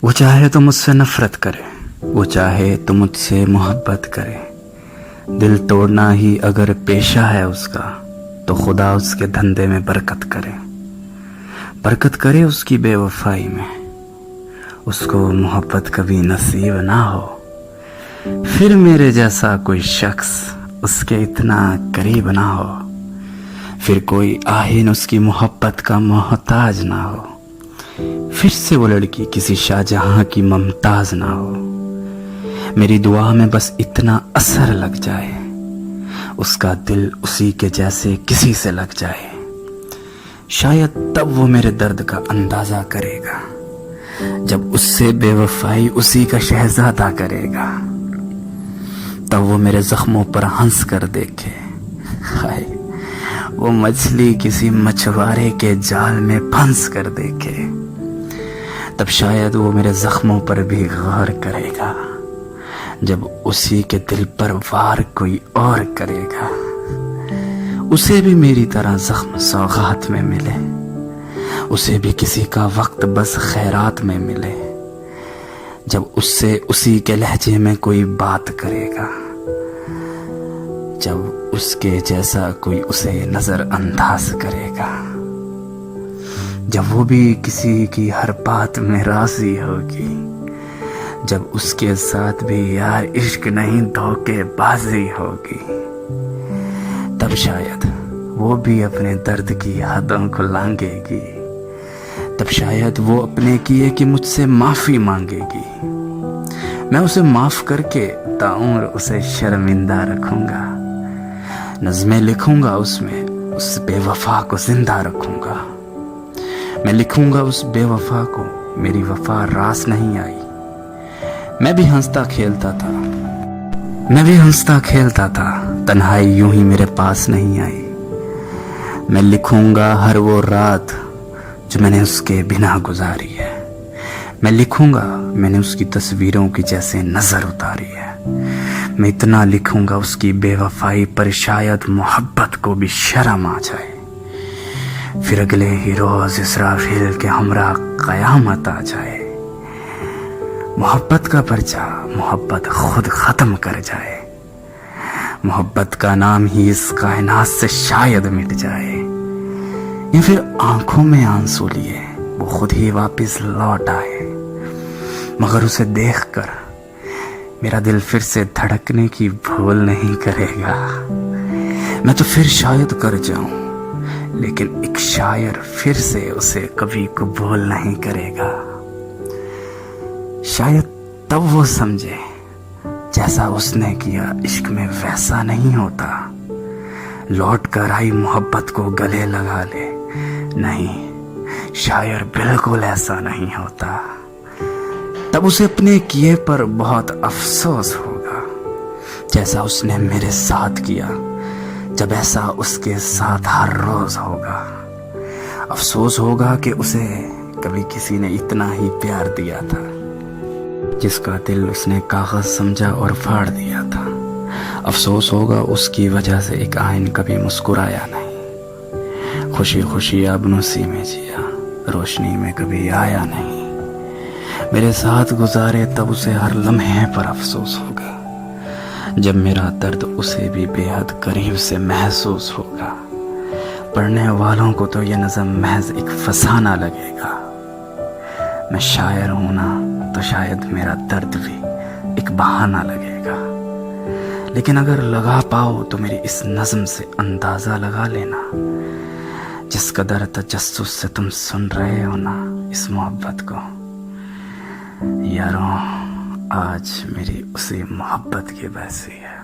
वो चाहे तो मुझसे नफरत करे, वो चाहे तो मुझसे मोहब्बत करे, दिल तोड़ना ही अगर पेशा है उसका, तो खुदा उसके धंधे में बरकत करे, बरकत करे उसकी बेवफाई में, उसको मोहब्बत कभी नसीब ना हो, फिर मेरे जैसा कोई शख्स उसके इतना करीब ना हो, फिर कोई आहिन उसकी मोहब्बत का मोहताज ना हो, फिर से वो लड़की किसी शाहजहां की ममताज ना हो। मेरी दुआ में बस इतना असर लग जाए, उसका दिल उसी के जैसे किसी से लग जाए, शायद तब वो मेरे दर्द का अंदाजा करेगा, जब उससे बेवफाई उसी का शहजादा करेगा, तब वो मेरे जख्मों पर हंस कर देखे, हाय वो मछली किसी मछुआरे के जाल में फंस कर देखे, तब शायद वो मेरे जख्मों पर भी गौर करेगा, जब उसी के दिल पर वार कोई और करेगा, उसे भी मेरी तरह जख्म सौगात में मिले, उसे भी किसी का वक्त बस खैरात में मिले, जब उससे उसी के लहजे में कोई बात करेगा, जब उसके जैसा कोई उसे नजरअंदाज करेगा, जब वो भी किसी की हर बात में राजी होगी, जब उसके साथ भी यार इश्क नहीं धोखेबाजी होगी, तब शायद वो भी अपने दर्द की हदों को लांघेगी, तब शायद वो अपने किए कि मुझसे माफी मांगेगी, मैं उसे माफ करके ताउम्र उसे शर्मिंदा रखूंगा, नज़्में लिखूंगा उसमें उस बेवफा को जिंदा रखूंगा, मैं लिखूंगा उस बेवफा को मेरी वफा रास नहीं आई, मैं भी हंसता खेलता था, तन्हाई यूं ही मेरे पास नहीं आई, मैं लिखूंगा हर वो रात जो मैंने उसके बिना गुजारी है, मैं लिखूंगा मैंने उसकी तस्वीरों की जैसे नजर उतारी है, मैं इतना लिखूंगा उसकी बेवफाई पर शायद मोहब्बत को भी शर्म आ जाए, फिर अगले ही रोज इसराफिल के हमरा कयामत आ जाए, मोहब्बत का पर्चा मोहब्बत खुद खत्म कर जाए, मोहब्बत का नाम ही इस कायनात से शायद मिट जाए, या फिर आंखों में आंसू लिए वो खुद ही वापस लौट आए, मगर उसे देखकर मेरा दिल फिर से धड़कने की भूल नहीं करेगा, मैं तो फिर शायद कर जाऊं, लेकिन एक शायर फिर से उसे कभी कबूल नहीं करेगा, शायद तब वो समझे जैसा उसने किया इश्क में वैसा नहीं होता, लौट कर आई मोहब्बत को गले लगा ले, नहीं शायर बिल्कुल ऐसा नहीं होता, तब उसे अपने किए पर बहुत अफसोस होगा, जैसा उसने मेरे साथ किया, जब ऐसा उसके साथ हर रोज होगा, अफसोस होगा कि उसे कभी किसी ने इतना ही प्यार दिया था, जिसका दिल उसने कागज समझा और फाड़ दिया था, अफसोस होगा उसकी वजह से एक आइन कभी मुस्कुराया नहीं, खुशी खुशी आबनूसी में जिया, रोशनी में कभी आया नहीं, मेरे साथ गुजारे तब उसे हर लम्हे पर अफसोस होगा, जब मेरा दर्द उसे भी बेहद करीब से महसूस होगा, पढ़ने वालों को तो यह नज़म महज एक फसाना लगेगा, मैं शायर हूं ना तो शायद मेरा दर्द भी एक बहाना लगेगा, लेकिन अगर लगा पाओ तो मेरी इस नज़म से अंदाज़ा लगा लेना, जिस कदर तजस्सुस से तुम सुन रहे हो ना इस मोहब्बत को, यारों आज मेरी उसी मोहब्बत की बहसी है।